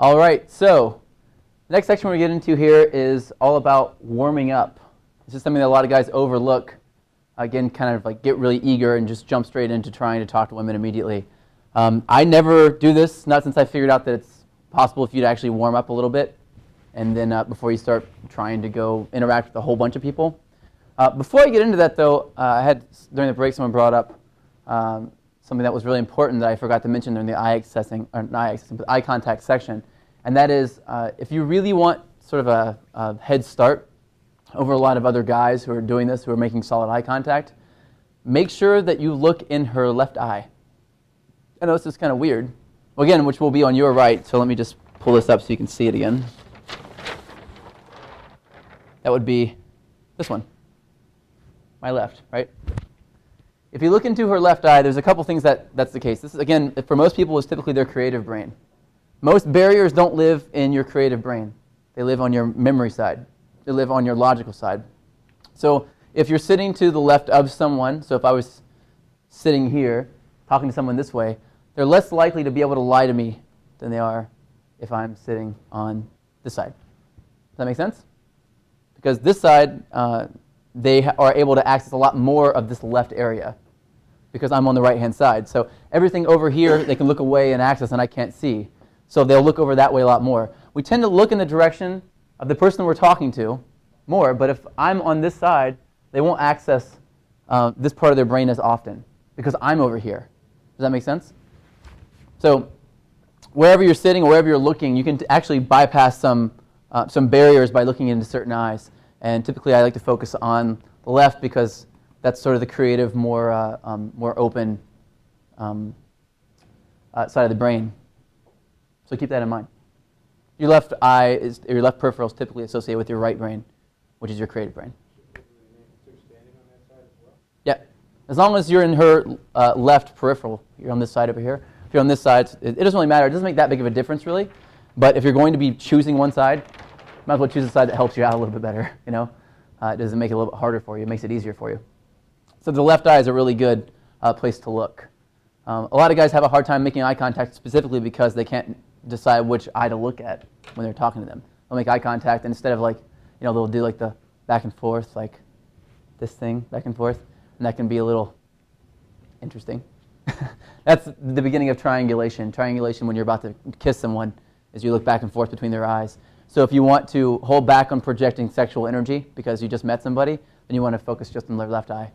All right, so the next section we're going to get into here is all about warming up. This is something that a lot of guys overlook. Again, kind of like get really eager and just jump straight into trying to talk to women immediately. I never do this, not since I figured out that it's possible for you to actually warm up a little bit and then before you start trying to go interact with a whole bunch of people. Before I get into that, though, I had, during the break, someone brought up something that was really important that I forgot to mention during the eye contact section, and that is if you really want sort of a head start over a lot of other guys who are doing this, who are making solid eye contact, make sure that you look in her left eye. I know this is kind of weird. Well, again, which will be on your right, so let me just pull this up so you can see it again. That would be this one, my left, right? If you look into her left eye, there's a couple things that's the case. This is, again, for most people, is typically their creative brain. Most barriers don't live in your creative brain. They live on your memory side. They live on your logical side. So if you're sitting to the left of someone, so if I was sitting here, talking to someone this way, they're less likely to be able to lie to me than they are if I'm sitting on this side. Does that make sense? Because this side, they are able to access a lot more of this left area because I'm on the right-hand side. So everything over here, they can look away and access, and I can't see. So they'll look over that way a lot more. We tend to look in the direction of the person we're talking to more, but if I'm on this side, they won't access this part of their brain as often because I'm over here. Does that make sense? So wherever you're sitting or wherever you're looking, you can actually bypass some barriers by looking into certain eyes. And typically I like to focus on the left because that's sort of the creative, more open side of the brain. So keep that in mind. Your left peripheral is typically associated with your right brain, which is your creative brain. Yeah. As long as you're in her left peripheral, you're on this side over here. If you're on this side, it doesn't really matter. It doesn't make that big of a difference, really. But if you're going to be choosing one side, might as well choose a side that helps you out a little bit better. You know, it doesn't make it a little bit harder for you. It makes it easier for you. So the left eye is a really good place to look. A lot of guys have a hard time making eye contact specifically because they can't decide which eye to look at when they're talking to them. They'll make eye contact, and instead of they'll do like the back and forth, like this thing, back and forth, and that can be a little interesting. That's the beginning of triangulation. Triangulation, when you're about to kiss someone, is you look back and forth between their eyes. So if you want to hold back on projecting sexual energy because you just met somebody, then you want to focus just on their left eye.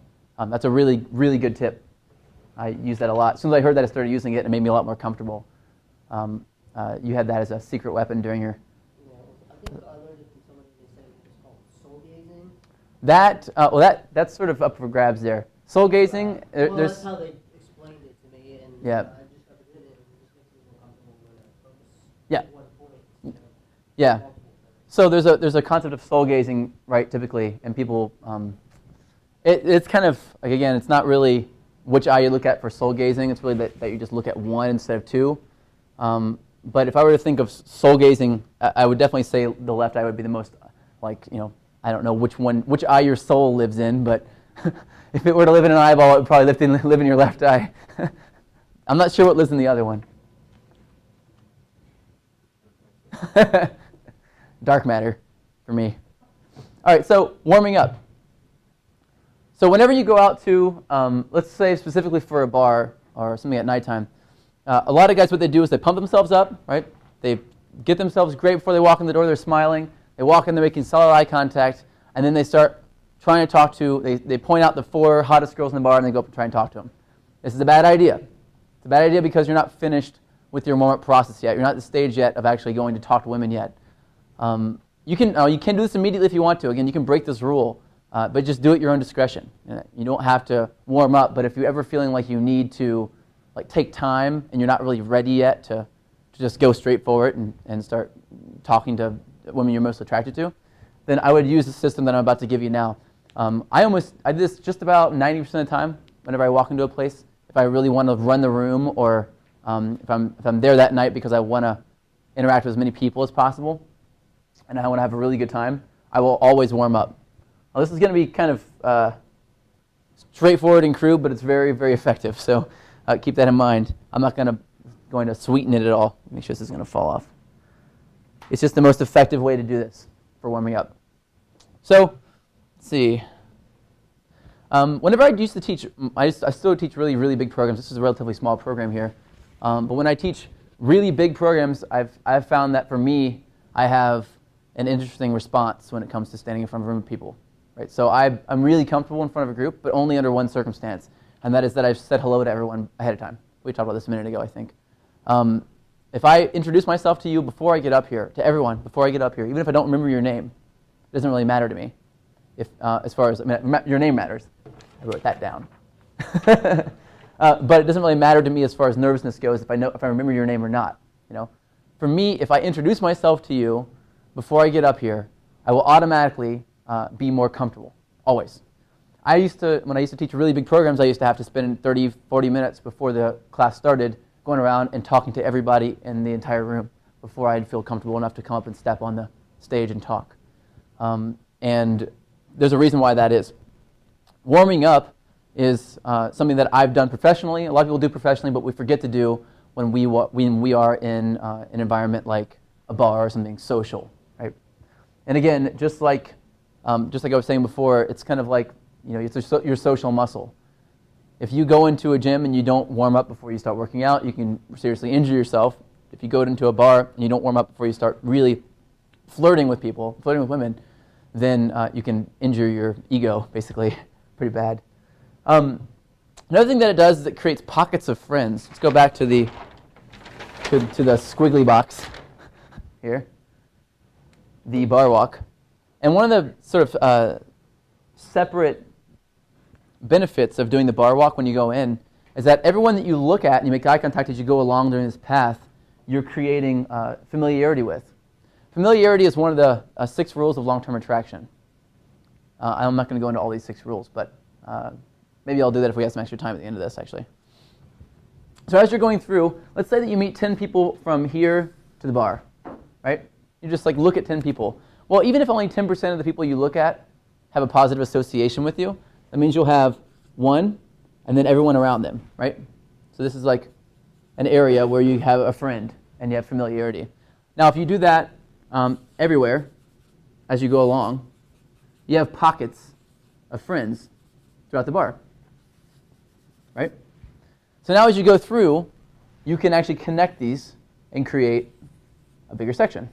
That's a really, really good tip. I use that a lot. As soon as I heard that, I started using it, and it made me a lot more comfortable. You had that as a secret weapon during your... Yeah, I think I learned it from somebody. They said it was called soul gazing. That's sort of up for grabs there. Soul gazing, well, that's how they explained it to me, and yeah. I just got to do it, and it just makes me more comfortable when I focus Yeah. on one point. Yeah. So there's a concept of soul gazing, right? Typically, and people, it's kind of like, again, it's not really which eye you look at for soul gazing. It's really that you just look at one instead of two. But if I were to think of soul gazing, I would definitely say the left eye would be the most, I don't know which eye your soul lives in, but if it were to live in an eyeball, it would probably live in your left eye. I'm not sure what lives in the other one. Dark matter for me. All right, so warming up. So whenever you go out to, let's say specifically for a bar or something at nighttime, a lot of guys, what they do is they pump themselves up, right? They get themselves great before they walk in the door. They're smiling. They walk in, they're making solid eye contact, and then they start trying to talk to, they point out the 4 hottest girls in the bar, and they go up and try and talk to them. This is a bad idea. It's a bad idea because you're not finished with your moment process yet. You're not at the stage yet of actually going to talk to women yet. You can do this immediately if you want to. Again, you can break this rule, but just do it at your own discretion. You don't have to warm up, but if you're ever feeling like you need to take time and you're not really ready yet to just go straight for it and start talking to women you're most attracted to, then I would use the system that I'm about to give you now. I do this just about 90% of the time whenever I walk into a place. If I really want to run the room, or if I'm there that night because I want to interact with as many people as possible and I want to have a really good time, I will always warm up. Now, this is going to be kind of straightforward and crude, but it's very, very effective. So keep that in mind. I'm not going to sweeten it at all. Make sure this is going to fall off. It's just the most effective way to do this for warming up. So, let's see. Whenever I used to teach, I still teach really, really big programs. This is a relatively small program here. But when I teach really big programs, I've found that for me, I have an interesting response when it comes to standing in front of a room of people. Right? So I'm really comfortable in front of a group, but only under one circumstance, and that is that I've said hello to everyone ahead of time. We talked about this a minute ago, I think. If I introduce myself to you before I get up here, to everyone before I get up here, even if I don't remember your name, it doesn't really matter to me. As far as your name matters. I wrote that down. But it doesn't really matter to me as far as nervousness goes if I remember your name or not. You know, for me, if I introduce myself to you before I get up here, I will automatically be more comfortable. Always. When I used to teach really big programs, I used to have to spend 30, 40 minutes before the class started going around and talking to everybody in the entire room before I'd feel comfortable enough to come up and step on the stage and talk. And there's a reason why that is. Warming up is something that I've done professionally. A lot of people do professionally, but we forget to do when we are in an environment like a bar or something social, right? And again, just like I was saying before, it's kind of like it's your social muscle. If you go into a gym and you don't warm up before you start working out, you can seriously injure yourself. If you go into a bar and you don't warm up before you start really flirting with people, flirting with women, then you can injure your ego, basically, pretty bad. Another thing that it does is it creates pockets of friends. Let's go back to the squiggly box here, the bar walk. And one of the sort of separate benefits of doing the bar walk when you go in is that everyone that you look at and you make eye contact as you go along during this path, you're creating familiarity with. Familiarity is one of the 6 rules of long-term attraction. I'm not going to go into all these 6 rules, but maybe I'll do that if we have some extra time at the end of this, actually. So as you're going through, let's say that you meet 10 people from here to the bar, right? You just look at 10 people. Well, even if only 10% of the people you look at have a positive association with you, that means you'll have 1 and then everyone around them, right? So this is like an area where you have a friend and you have familiarity. Now, if you do that everywhere as you go along, you have pockets of friends throughout the bar, right? So now as you go through, you can actually connect these and create a bigger section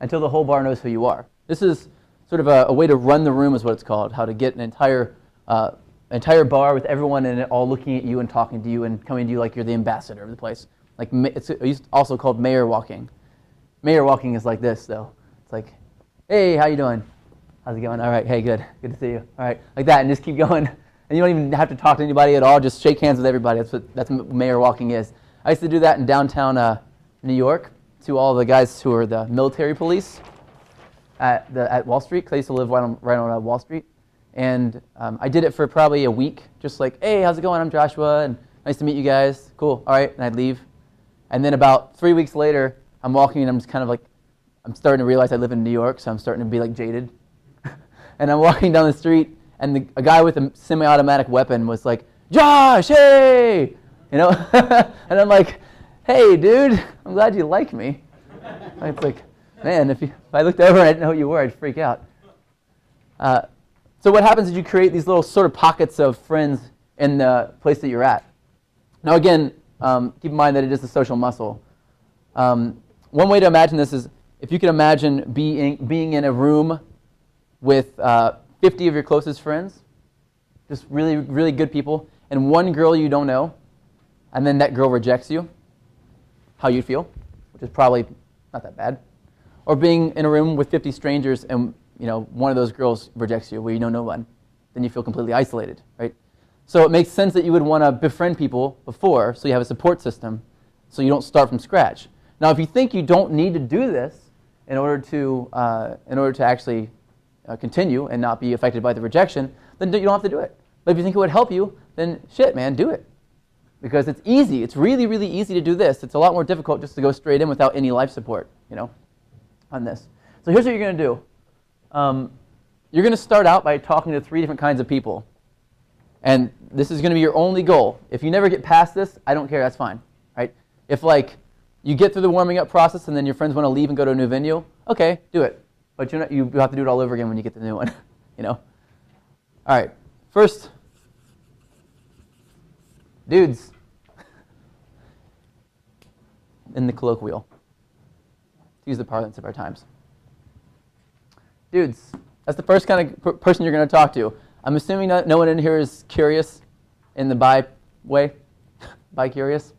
until the whole bar knows who you are. This is sort of a way to run the room is what it's called, how to get an entire bar with everyone in it all looking at you and talking to you and coming to you like you're the ambassador of the place. Like it's also called mayor walking. Mayor walking is like this, though. It's like, hey, how you doing? How's it going? All right, hey, good to see you. All right, like that, and just keep going. And you don't even have to talk to anybody at all. Just shake hands with everybody. That's what mayor walking is. I used to do that in downtown New York to all the guys who are the military police at Wall Street, because I used to live right on Wall Street. And I did it for probably a week, just like, hey, how's it going? I'm Joshua, and nice to meet you guys. Cool, all right, and I'd leave. And then about 3 weeks later, I'm walking, and I'm just kind of like, I'm starting to realize I live in New York, so I'm starting to be like jaded. And I'm walking down the street, and a guy with a semi-automatic weapon was like, Josh, hey! You know? And I'm like, hey, dude, I'm glad you like me. It's like, man, if I looked over and I didn't know who you were, I'd freak out. So what happens is you create these little sort of pockets of friends in the place that you're at. Now again, keep in mind that it is a social muscle. One way to imagine this is if you can imagine being in a room with 50 of your closest friends, just really, really good people, and one girl you don't know, and then that girl rejects you, how you'd feel, which is probably not that bad. Or being in a room with 50 strangers and one of those girls rejects you where you know no one, then you feel completely isolated, right? So it makes sense that you would want to befriend people before, so you have a support system, so you don't start from scratch. Now, if you think you don't need to do this in order to actually continue and not be affected by the rejection, then you don't have to do it. But if you think it would help you, then shit, man, do it. Because it's easy. It's really, really easy to do this. It's a lot more difficult just to go straight in without any life support, on this. So here's what you're going to do. You're going to start out by talking to 3 different kinds of people. And this is going to be your only goal. If you never get past this, I don't care. That's fine, right? If you get through the warming up process and then your friends want to leave and go to a new venue, Okay, do it. But you have to do it all over again when you get the new one. All right. First, dudes in the colloquial, to use the parlance of our times. Dudes, that's the first kind of person you're going to talk to. I'm assuming no one in here is curious in the bi way, bi-curious.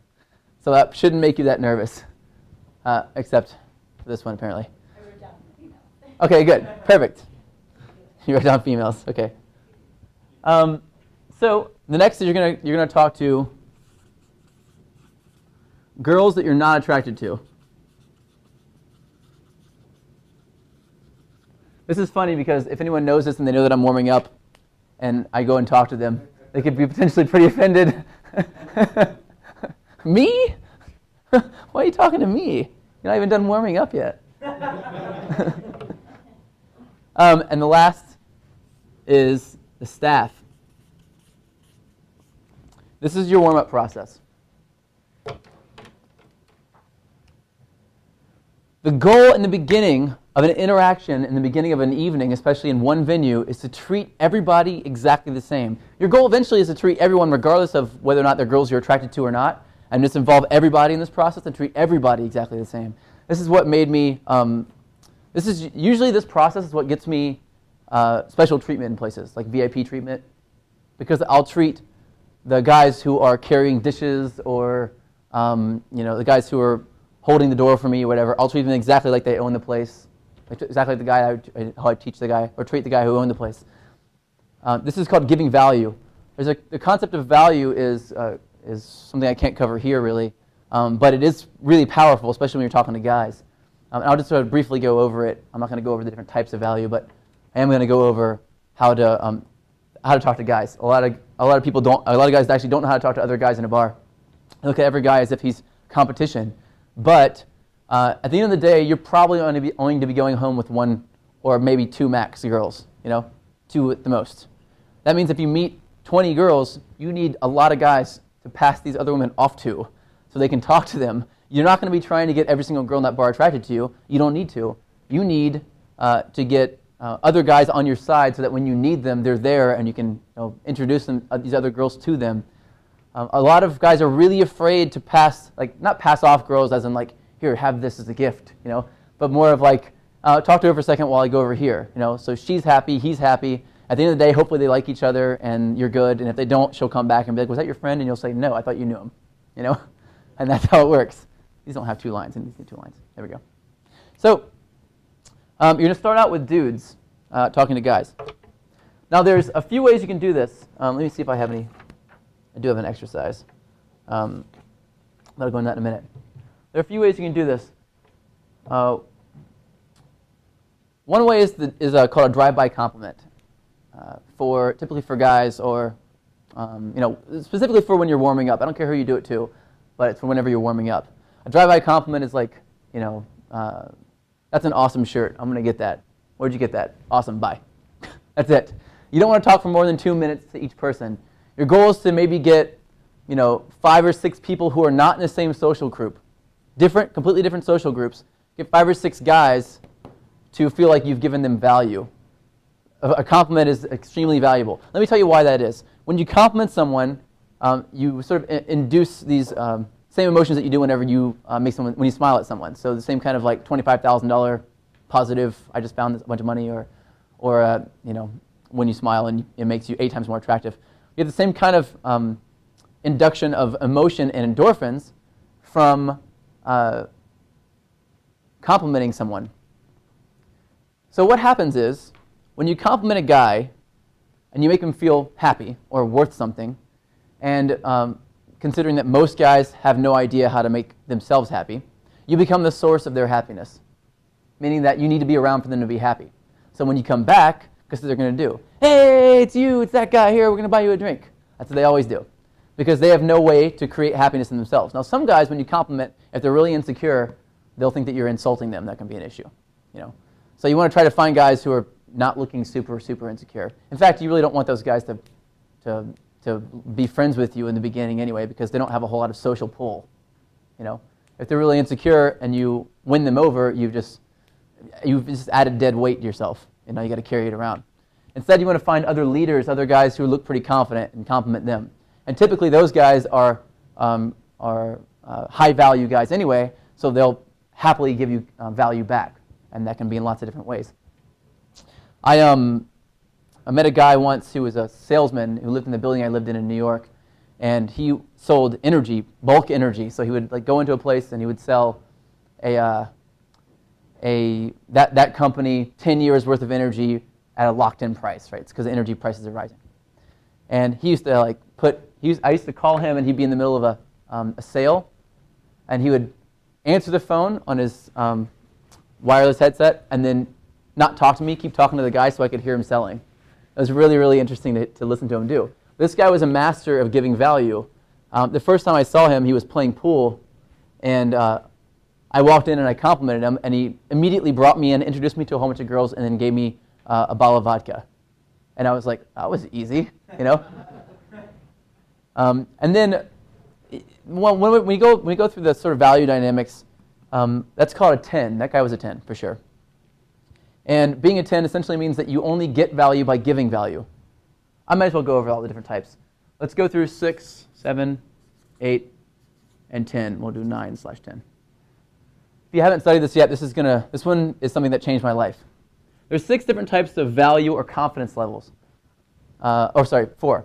So that shouldn't make you that nervous, except for this one apparently. I wrote down females. Okay, good, perfect. You wrote down females, okay. So the next is you're gonna talk to girls that you're not attracted to. This is funny because if anyone knows this and they know that I'm warming up and I go and talk to them, they could be potentially pretty offended. Me? Why are you talking to me? You're not even done warming up yet. And the last is the staff. This is your warm-up process. The goal in the beginning of an interaction, in the beginning of an evening, especially in one venue, is to treat everybody exactly the same. Your goal eventually is to treat everyone regardless of whether or not they're girls you're attracted to or not, and just involve everybody in this process and treat everybody exactly the same. This is what made me, usually this process is what gets me special treatment in places, like VIP treatment, because I'll treat the guys who are carrying dishes or, the guys who are holding the door for me or whatever, I'll treat them exactly like they own the place. Exactly like the guy how I teach the guy or treat the guy who owned the place. This is called giving value. The concept of value is something I can't cover here really, but it is really powerful, especially when you're talking to guys. And I'll just sort of briefly go over it. I'm not going to go over the different types of value, but I am going to go over how to talk to guys. A lot of guys actually don't know how to talk to other guys in a bar. They look at every guy as if he's competition. But at the end of the day, you're probably only to be going home with one or maybe two max girls, 2 at the most. That means if you meet 20 girls, you need a lot of guys to pass these other women off to so they can talk to them. You're not going to be trying to get every single girl in that bar attracted to you. You don't need to. You need to get other guys on your side so that when you need them, they're there and you can introduce these other girls to them. A lot of guys are really afraid to not pass off girls as in like, here, have this as a gift, but more of like, talk to her for a second while I go over here, So she's happy, he's happy. At the end of the day, hopefully they like each other and you're good. And if they don't, she'll come back and be like, was that your friend? And you'll say, no, I thought you knew him, And that's how it works. These don't have 2 lines, and these need 2 lines. There we go. So you're going to start out with dudes talking to guys. Now there's a few ways you can do this. Let me see if I have any. I do have an exercise. I'll go into that in a minute. There are a few ways you can do this. One way is called a drive-by compliment, typically for guys or specifically for when you're warming up. I don't care who you do it to, but it's for whenever you're warming up. A drive-by compliment is like, that's an awesome shirt. I'm going to get that. Where'd you get that? Awesome, bye. That's it. You don't want to talk for more than 2 minutes to each person. Your goal is to maybe get 5 or 6 people who are not in the same social group. Completely different social groups. Get 5 or 6 guys to feel like you've given them value. A compliment is extremely valuable. Let me tell you why that is. When you compliment someone, you sort of induce these same emotions that you do whenever you when you smile at someone. So the same kind of like $25,000 positive, I just found this bunch of money, or when you smile and it makes you 8 times more attractive. You have the same kind of induction of emotion and endorphins from complimenting someone. So what happens is, when you compliment a guy and you make him feel happy or worth something, and considering that most guys have no idea how to make themselves happy, you become the source of their happiness, meaning that you need to be around for them to be happy. So when you come back, guess what they're going to do? Hey, it's you, it's that guy here, we're going to buy you a drink. That's what they always do, because they have no way to create happiness in themselves. Now some guys, when you compliment, if they're really insecure, they'll think that you're insulting them. That can be an issue. So you want to try to find guys who are not looking super, super insecure. In fact, you really don't want those guys to be friends with you in the beginning anyway, because they don't have a whole lot of social pull. If they're really insecure and you win them over, you've just you've just added dead weight to yourself. You know, you got to carry it around. Instead, you want to find other leaders, other guys who look pretty confident, and compliment them. And typically, those guys are high-value guys anyway, so they'll happily give you value back, and that can be in lots of different ways. I met a guy once who was a salesman who lived in the building I lived in New York, and he sold energy, bulk energy. So he would go into a place and he would sell that company 10 years worth of energy at a locked-in price, right? It's because energy prices are rising. And he used to I used to call him, and he'd be in the middle of a sale, and he would answer the phone on his wireless headset, and then not talk to me, keep talking to the guy so I could hear him selling. It was really, really interesting to listen to him do. This guy was a master of giving value. The first time I saw him, he was playing pool, and I walked in and I complimented him, and he immediately brought me in, introduced me to a whole bunch of girls, and then gave me a bottle of vodka. And I was like, that was easy, you know? And then when we go through the sort of value dynamics, that's called a 10. That guy was a 10 for sure. And being a 10 essentially means that you only get value by giving value. I might as well go over all the different types. Let's go through 6, 7, 8, and 10. We'll do 9/10. If you haven't studied this yet, this one is something that changed my life. There's 6 different types of value or confidence levels. 4.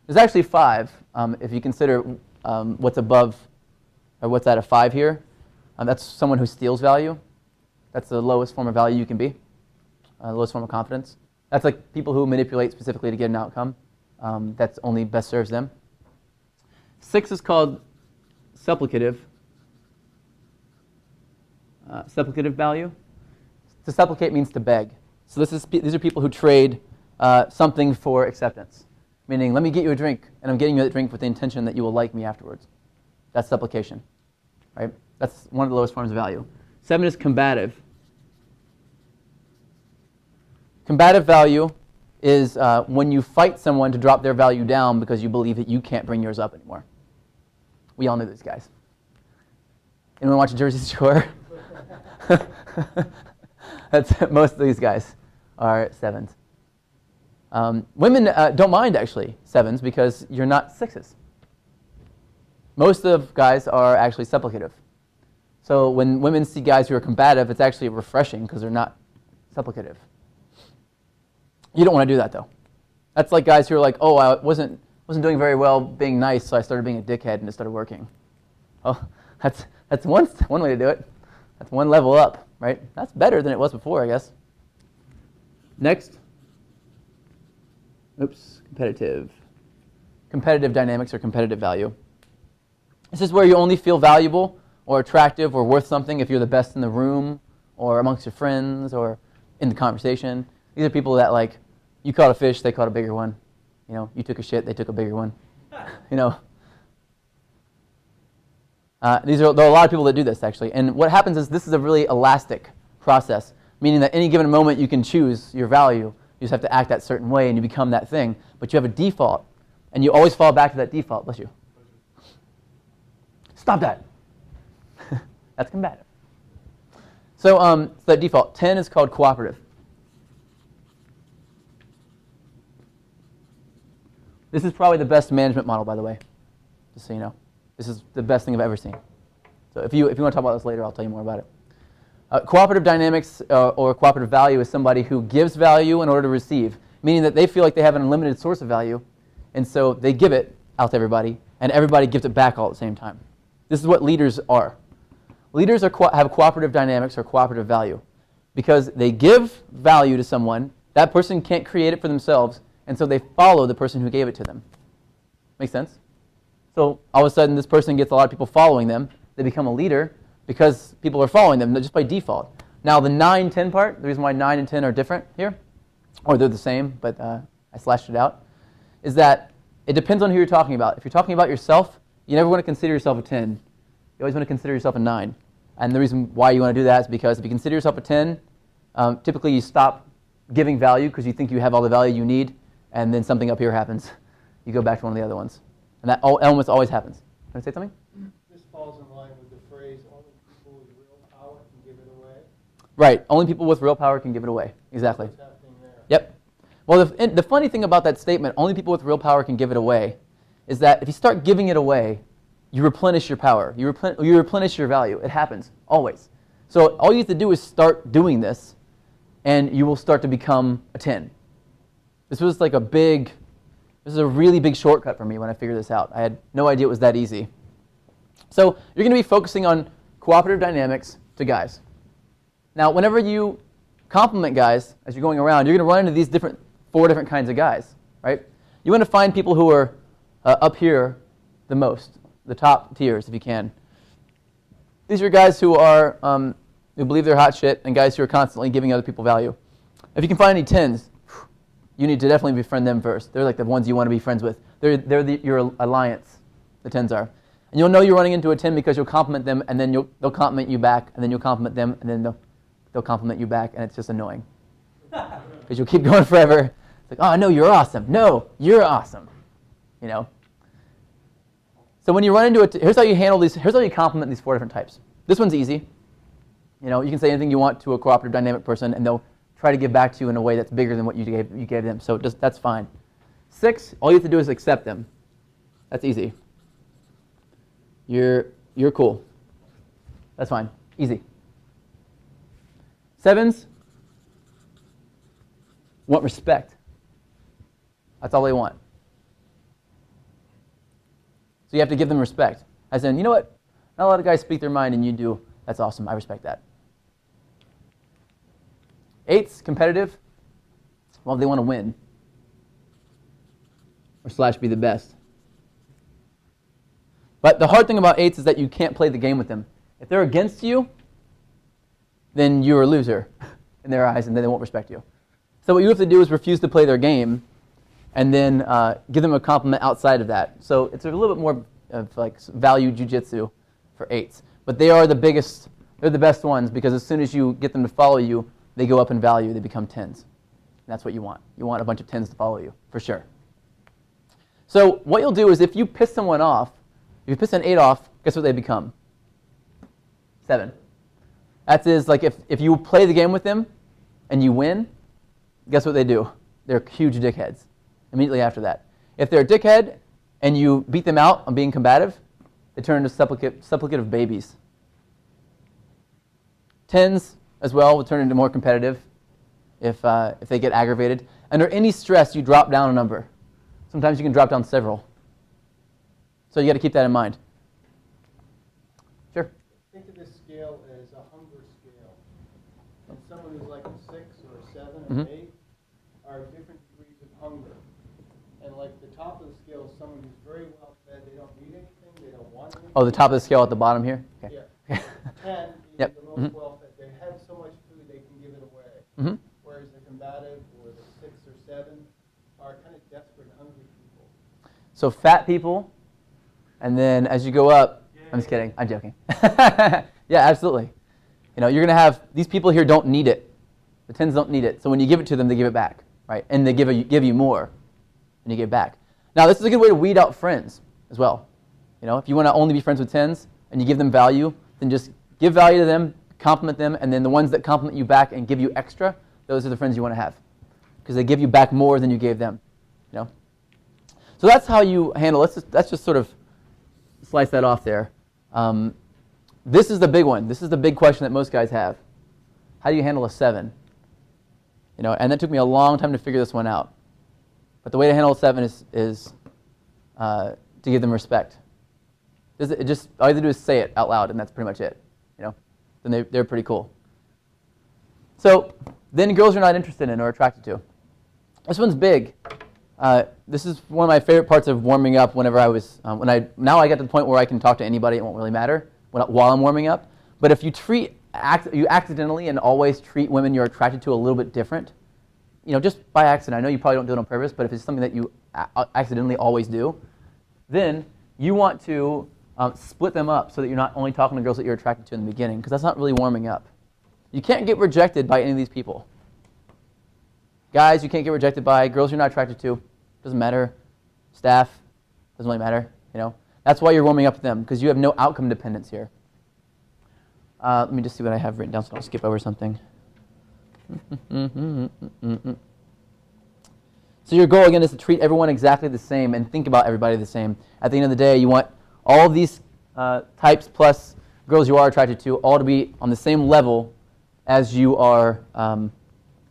There's actually 5 if you consider what's above, or what's at a 5 here. That's someone who steals value. That's the lowest form of value you can be, the lowest form of confidence. That's like people who manipulate specifically to get an outcome that's only best serves them. 6 is called supplicative. Supplicative value. To supplicate means to beg. So these are people who trade something for acceptance. Meaning, let me get you a drink, and I'm getting you that drink with the intention that you will like me afterwards. That's supplication, right? That's one of the lowest forms of value. 7 is combative. Combative value is when you fight someone to drop their value down because you believe that you can't bring yours up anymore. We all know these guys. Anyone watch Jersey Shore? Most of these guys are 7s. Women don't mind, actually, 7s because you're not 6s. Most of guys are actually supplicative. So when women see guys who are combative, it's actually refreshing because they're not supplicative. You don't want to do that, though. That's like guys who are like, oh, I wasn't doing very well being nice, so I started being a dickhead and it started working. Oh, that's one way to do it. That's one level up, right? That's better than it was before, I guess. Next. Competitive. Competitive dynamics or competitive value. This is where you only feel valuable or attractive or worth something if you're the best in the room or amongst your friends or in the conversation. These are people that, like, you caught a fish, they caught a bigger one. You know, you took a shit, they took a bigger one. You know. There are a lot of people that do this, actually. And what happens is this is a really elastic process, meaning that any given moment you can choose your value. You just have to act that certain way and you become that thing. But you have a default, and you always fall back to that default. Bless you. Stop that. That's combative. So that default. 10 is called cooperative. This is probably the best management model, by the way, just so you know. This is the best thing I've ever seen. So if you want to talk about this later, I'll tell you more about it. Cooperative dynamics or cooperative value is somebody who gives value in order to receive, meaning that they feel like they have an unlimited source of value, and so they give it out to everybody, and everybody gives it back all at the same time. This is what leaders are. Leaders have cooperative dynamics or cooperative value because they give value to someone. That person can't create it for themselves, and so they follow the person who gave it to them. Make sense? So all of a sudden, this person gets a lot of people following them. They become a leader because people are following them just by default. Now, the 9-10 part, the reason why 9 and 10 are different here, or they're the same, but I slashed it out, is that it depends on who you're talking about. If you're talking about yourself, you never want to consider yourself a 10. You always want to consider yourself a 9. And the reason why you want to do that is because if you consider yourself a 10, typically you stop giving value because you think you have all the value you need, and then something up here happens. You go back to one of the other ones. And that almost always happens. Want to say something? This falls in line with the phrase, only people with real power can give it away. Right. Only people with real power can give it away. Exactly. What's happening there? Yep. Well, the funny thing about that statement, only people with real power can give it away, is that if you start giving it away, you replenish your power. You replenish your value. It happens, always. So all you have to do is start doing this, and you will start to become a 10. This was like this is a really big shortcut for me when I figured this out. I had no idea it was that easy. So you're going to be focusing on cooperative dynamics to guys. Now, whenever you compliment guys as you're going around, you're going to run into these 4 different kinds of guys, right? You want to find people who are up here the most, the top tiers if you can. These are guys who believe they're hot shit and guys who are constantly giving other people value. If you can find any 10s, you need to definitely befriend them first. They're like the ones you want to be friends with. They're your alliance, the 10s are. And you'll know you're running into a 10 because you'll compliment them, and then they'll compliment you back, and then you'll compliment them, and then they'll compliment you back, and it's just annoying. Because you'll keep going forever. It's like, oh, no, you're awesome. No, you're awesome. You know? So when you run into it, here's how you handle these. Here's how you compliment these 4 different types. This one's easy. You know, you can say anything you want to a cooperative dynamic person, and they'll try to give back to you in a way that's bigger than what you gave them. So that's fine. 6, all you have to do is accept them. That's easy. You're cool. That's fine. Easy. 7s want respect. That's all they want. So you have to give them respect. As in, you know what? Not a lot of guys speak their mind, and you do. That's awesome. I respect that. 8s, competitive. Well, they want to win. Or / be the best. But the hard thing about 8s is that you can't play the game with them. If they're against you, then you're a loser in their eyes, and then they won't respect you. So what you have to do is refuse to play their game, and then give them a compliment outside of that. So it's a little bit more of like value jujitsu for 8s. But they are the biggest, they're the best ones, because as soon as you get them to follow you, they go up in value, they become 10s. And that's what you want. You want a bunch of 10s to follow you, for sure. So what you'll do is if you piss someone off, if you piss an 8 off, guess what they become? 7. That is like if you play the game with them and you win, guess what they do? They're huge dickheads immediately after that. If they're a dickhead and you beat them out on being combative, they turn into supplicative babies. 10s as well will turn into more competitive if they get aggravated. Under any stress, you drop down a number. Sometimes you can drop down several. So you got to keep that in mind. Sure. Think of this scale as a hunger scale. And someone who's like a 6 or a 7 or Mhm. 8 are different degrees of hunger. And like the top of the scale is someone who's very well fed. They don't need anything. They don't want anything. Oh, the top of the scale at the bottom here? Okay. Yeah. 10 is Yep. the most Mhm. well fed. They have so much food they can give it away. Mm-hmm. Whereas the combative or the 6 or 7 are kind of desperate, hungry people. So fat people, and then as you go up, I'm just kidding. I'm joking. Yeah, absolutely. You know, you're going to have, these people here don't need it. The 10s don't need it. So when you give it to them, they give it back, right? And they give you more, and you give back. Now, this is a good way to weed out friends as well. You know, if you want to only be friends with 10s and you give them value, then just give value to them, compliment them, and then the ones that compliment you back and give you extra, those are the friends you want to have, because they give you back more than you gave them. You know. So that's how you handle. Let's just sort of slice that off there. This is the big one. This is the big question that most guys have. How do you handle a 7? You know, and that took me a long time to figure this one out. But the way to handle a 7 is to give them respect. All you have to do is say it out loud, and that's pretty much it. You know, then they're pretty cool. So then girls you're not interested in or attracted to. This one's big. This is one of my favorite parts of warming up. Whenever I was, now I get to the point where I can talk to anybody. It won't really matter while I'm warming up. But if you accidentally and always treat women you're attracted to a little bit different, you know, just by accident. I know you probably don't do it on purpose, but if it's something that you accidentally always do, then you want to split them up so that you're not only talking to girls that you're attracted to in the beginning, because that's not really warming up. You can't get rejected by any of these people. Guys, you can't get rejected by. Girls you're not attracted to, doesn't matter. Staff, doesn't really matter. You know, that's why you're warming up with them, because you have no outcome dependence here. Let me just see what I have written down so I don't skip over something. So your goal, again, is to treat everyone exactly the same and think about everybody the same. At the end of the day, you want all of these types plus girls you are attracted to all to be on the same level as you are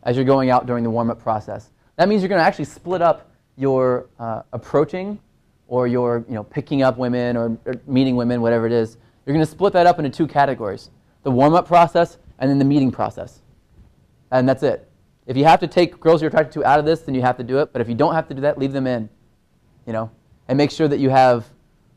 as you're going out during the warm-up process. That means you're going to actually split up your approaching or your picking up women or meeting women, whatever it is. You're going to split that up into two categories: the warm-up process and then the meeting process. And that's it. If you have to take girls you're attracted to out of this, then you have to do it. But if you don't have to do that, leave them in, and make sure that you have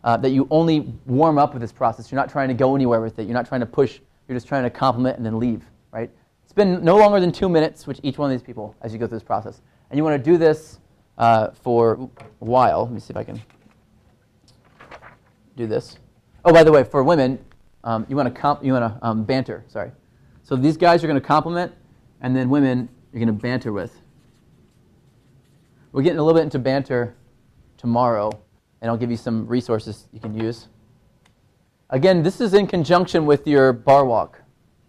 that you only warm up with this process. You're not trying to go anywhere with it. You're not trying to push. You're just trying to compliment and then leave, right? Spend no longer than 2 minutes with each one of these people as you go through this process. And you want to do this for a while. Let me see if I can do this. Oh, by the way, for women, you want to banter. Sorry. So these guys you're going to compliment, and then women you're going to banter with. We're getting a little bit into banter tomorrow, and I'll give you some resources you can use. Again, this is in conjunction with your bar walk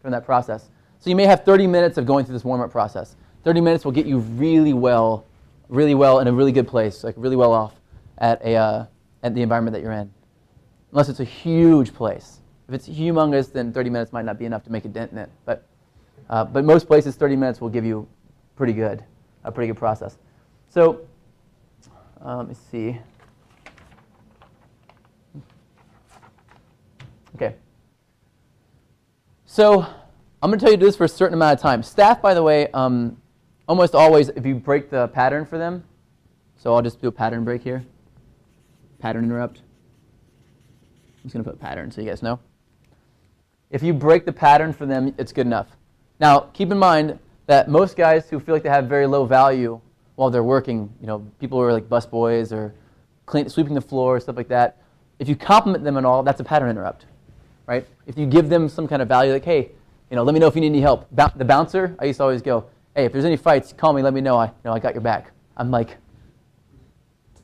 during that process. So you may have 30 minutes of going through this warm-up process. 30 minutes will get you really well in a really good place, like really well off at the environment that you're in. Unless it's a huge place. If it's humongous, then 30 minutes might not be enough to make a dent in it. But most places, 30 minutes will give you a pretty good process. So let me see. Okay. So I'm going to tell you to do this for a certain amount of time. Staff, by the way, almost always, if you break the pattern for them, so I'll just do a pattern break here. Pattern interrupt. I'm just going to put pattern so you guys know. If you break the pattern for them, it's good enough. Now, keep in mind that most guys who feel like they have very low value while they're working, people who are like busboys or sweeping the floor, stuff like that, if you compliment them and all, that's a pattern interrupt, right? If you give them some kind of value, like, hey, let me know if you need any help. The bouncer, I used to always go, hey, if there's any fights, call me, let me know. I got your back. I'm like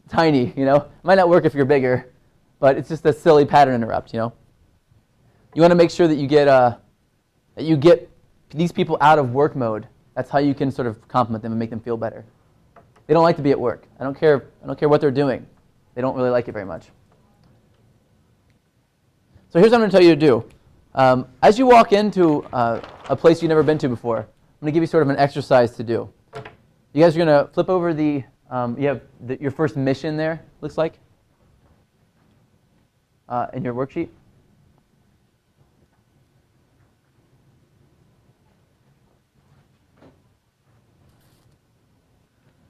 tiny, It might not work if you're bigger, but it's just a silly pattern interrupt, You want to make sure that you get these people out of work mode. That's how you can sort of compliment them and make them feel better. They don't like to be at work. I don't care what they're doing. They don't really like it very much. So here's what I'm going to tell you to do. As you walk into a place you've never been to before, I'm going to give you sort of an exercise to do. You guys are going to flip over you have your first mission there, looks like, in your worksheet.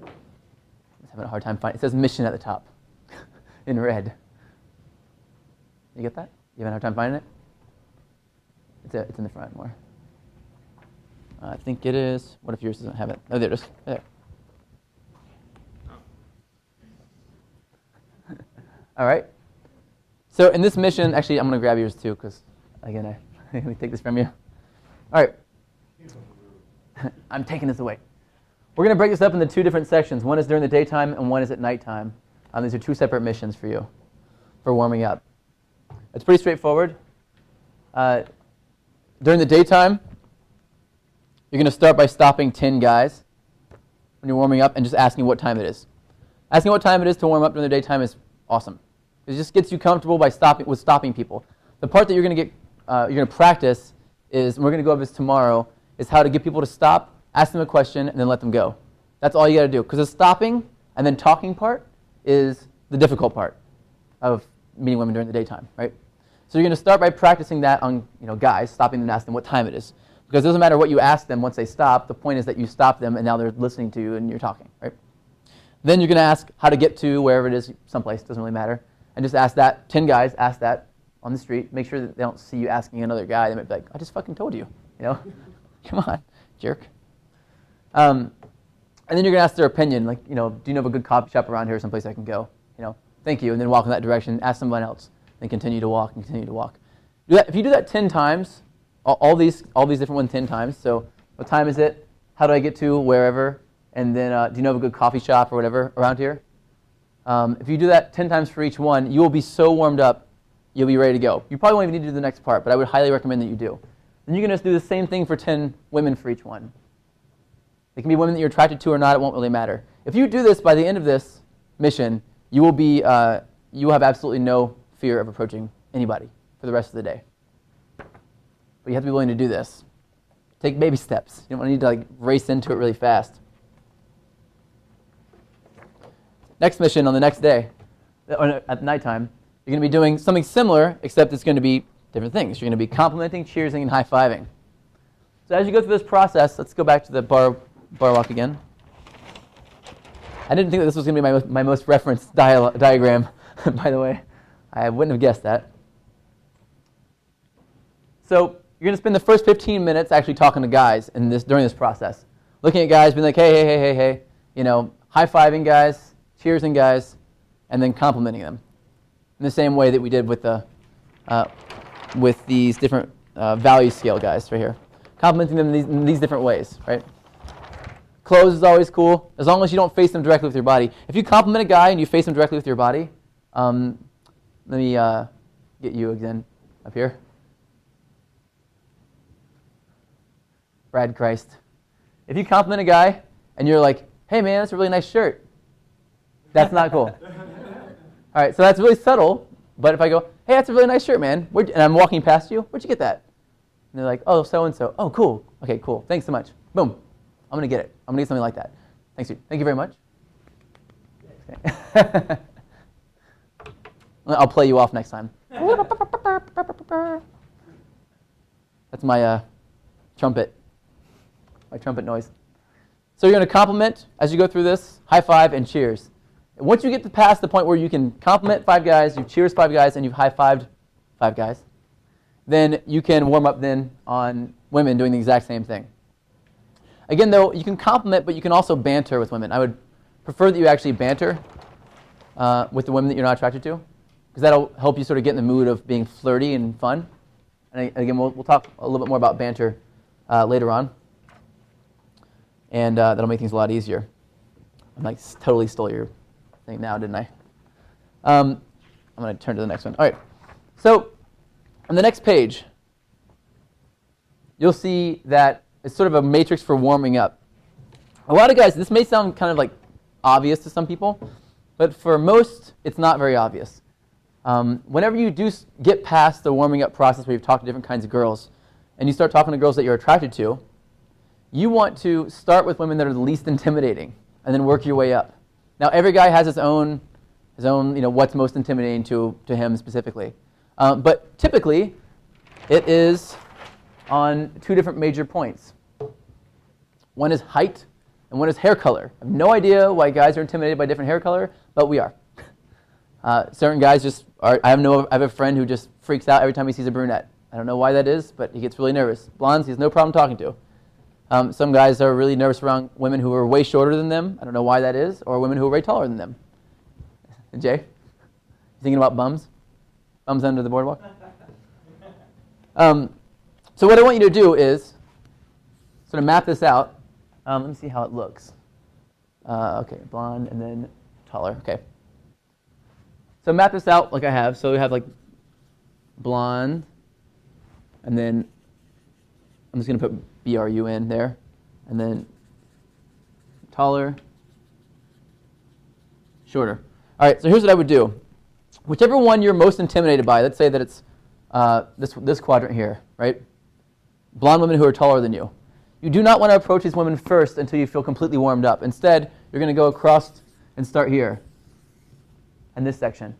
I'm having a hard time finding it. It says mission at the top in red. You get that? You having a hard time finding it? It's in the front more. I think it is. What if yours doesn't have it? Oh, there it is. There. All right. So in this mission, actually, I'm going to grab yours too, because again, let me take this from you. All right. I'm taking this away. We're going to break this up into two different sections. One is during the daytime, and one is at nighttime. These are two separate missions for you for warming up. It's pretty straightforward. During the daytime, you're going to start by stopping 10 guys when you're warming up and just asking what time it is. Asking what time it is to warm up during the daytime is awesome. It just gets you comfortable by stopping people. The part that you're going to practice is, and we're going to go over this tomorrow, is how to get people to stop, ask them a question, and then let them go. That's all you got to do. Because the stopping and then talking part is the difficult part of meeting women during the daytime, right? So you're going to start by practicing that on guys, stopping them and asking them what time it is. Because it doesn't matter what you ask them once they stop. The point is that you stop them and now they're listening to you and you're talking, right? Then you're going to ask how to get to wherever it is, someplace, doesn't really matter. And just ask that, 10 guys, ask that on the street. Make sure that they don't see you asking another guy. They might be like, I just fucking told you, Come on, jerk. And then you're going to ask their opinion, like, do you know of a good coffee shop around here, someplace I can go? Thank you. And then walk in that direction, ask someone else. Then continue to walk and continue to walk. If you do that 10 times, all these different ones 10 times, so what time is it? How do I get to wherever? And then do you know of a good coffee shop or whatever around here? If you do that 10 times for each one, you will be so warmed up, you'll be ready to go. You probably won't even need to do the next part, but I would highly recommend that you do. Then you're going to do the same thing for 10 women for each one. They can be women that you're attracted to or not. It won't really matter. If you do this by the end of this mission, you will have absolutely no fear of approaching anybody for the rest of the day. But you have to be willing to do this. Take baby steps. You don't need to race into it really fast. Next mission on the next day, at nighttime, you're going to be doing something similar, except it's going to be different things. You're going to be complimenting, cheersing, and high-fiving. So as you go through this process, let's go back to the bar walk again. I didn't think that this was going to be my most referenced diagram, by the way. I wouldn't have guessed that. So you're going to spend the first 15 minutes actually talking to guys during this process. Looking at guys, being like, hey, high-fiving guys, cheersing guys, and then complimenting them. In the same way that we did with these different value scale guys right here. Complimenting them in these different ways, right? Clothes is always cool, as long as you don't face them directly with your body. If you compliment a guy and you face him directly with your body, let me get you again up here. Brad Christ. If you compliment a guy and you're like, hey man, that's a really nice shirt, that's not cool. All right, so that's really subtle, but if I go, hey, that's a really nice shirt, man, and I'm walking past you, where'd you get that? And they're like, oh, so-and-so. Oh, cool. Okay, cool. Thanks so much. Boom. I'm going to get it. I'm going to get something like that. Thank you very much. Okay. I'll play you off next time. That's my trumpet noise. So you're going to compliment as you go through this, high five, and cheers. Once you get past the point where you can compliment 5 guys, you've cheers 5 guys, and you've high-fived 5 guys, then you can warm up then on women doing the exact same thing. Again, though, you can compliment, but you can also banter with women. I would prefer that you actually banter with the women that you're not attracted to, because that'll help you sort of get in the mood of being flirty and fun. And again, we'll talk a little bit more about banter later on, and that'll make things a lot easier. I totally stole your thing now, didn't I? I'm going to turn to the next one. All right. So on the next page, you'll see that it's sort of a matrix for warming up. A lot of guys, this may sound kind of obvious to some people, but for most, it's not very obvious. Whenever you do get past the warming up process where you've talked to different kinds of girls, and you start talking to girls that you're attracted to, you want to start with women that are the least intimidating, and then work your way up. Now, every guy has his own, what's most intimidating to him specifically. But typically, it is on 2 different major points. One is height, and one is hair color. I have no idea why guys are intimidated by different hair color, but we are. Certain guys just are. I have a friend who just freaks out every time he sees a brunette. I don't know why that is, but he gets really nervous. Blondes, he has no problem talking to. Some guys are really nervous around women who are way shorter than them. I don't know why that is, or women who are way taller than them. Jay, you thinking about bums? Bums under the boardwalk? So what I want you to do is sort of map this out. Let me see how it looks. Okay, blonde and then taller. Okay. So map this out like I have. So we have blonde, and then I'm just going to put BRU in there, and then taller, shorter. All right, so here's what I would do. Whichever one you're most intimidated by, let's say that it's this quadrant here, right? Blonde women who are taller than you. You do not want to approach these women first until you feel completely warmed up. Instead, you're going to go across and start here, in this section.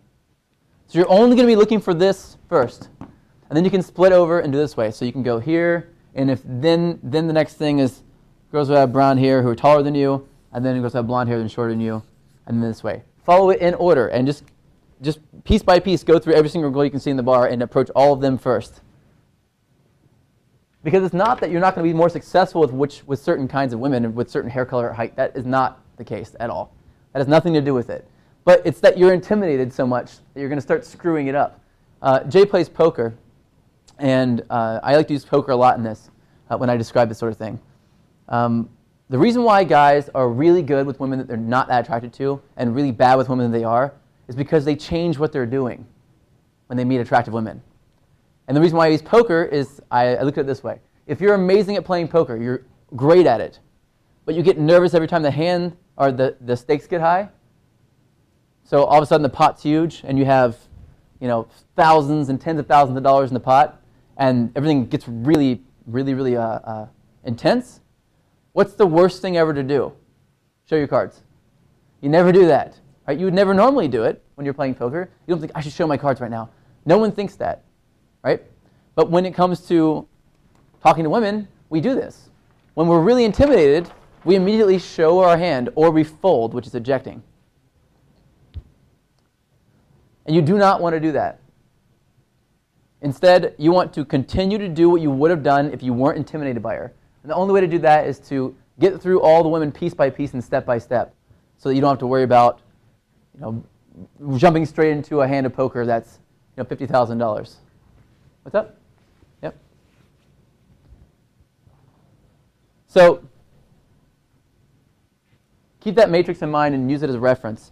So you're only going to be looking for this first, and then you can split over and do this way. So you can go here, and if then the next thing is girls who have brown hair who are taller than you, and then girls who have blonde hair and shorter than you, and then this way. Follow it in order, and just piece by piece go through every single girl you can see in the bar and approach all of them first. Because it's not that you're not going to be more successful with certain kinds of women and with certain hair color or height. That is not the case at all. That has nothing to do with it. But it's that you're intimidated so much that you're going to start screwing it up. Jay plays poker, and I like to use poker a lot in this when I describe this sort of thing. The reason why guys are really good with women that they're not that attracted to and really bad with women that they are is because they change what they're doing when they meet attractive women. And the reason why I use poker is I look at it this way. If you're amazing at playing poker, you're great at it, but you get nervous every time the hand or the stakes get high. So all of a sudden the pot's huge, and you have, thousands and tens of thousands of dollars in the pot, and everything gets really, really, really intense. What's the worst thing ever to do? Show your cards. You never do that. Right? You would never normally do it when you're playing poker. You don't think, I should show my cards right now. No one thinks that. Right? But when it comes to talking to women, we do this. When we're really intimidated, we immediately show our hand, or we fold, which is ejecting. And you do not want to do that. Instead, you want to continue to do what you would have done if you weren't intimidated by her. And the only way to do that is to get through all the women piece by piece and step by step, so that you don't have to worry about, jumping straight into a hand of poker that's, $50,000. What's up? Yep. So keep that matrix in mind and use it as a reference.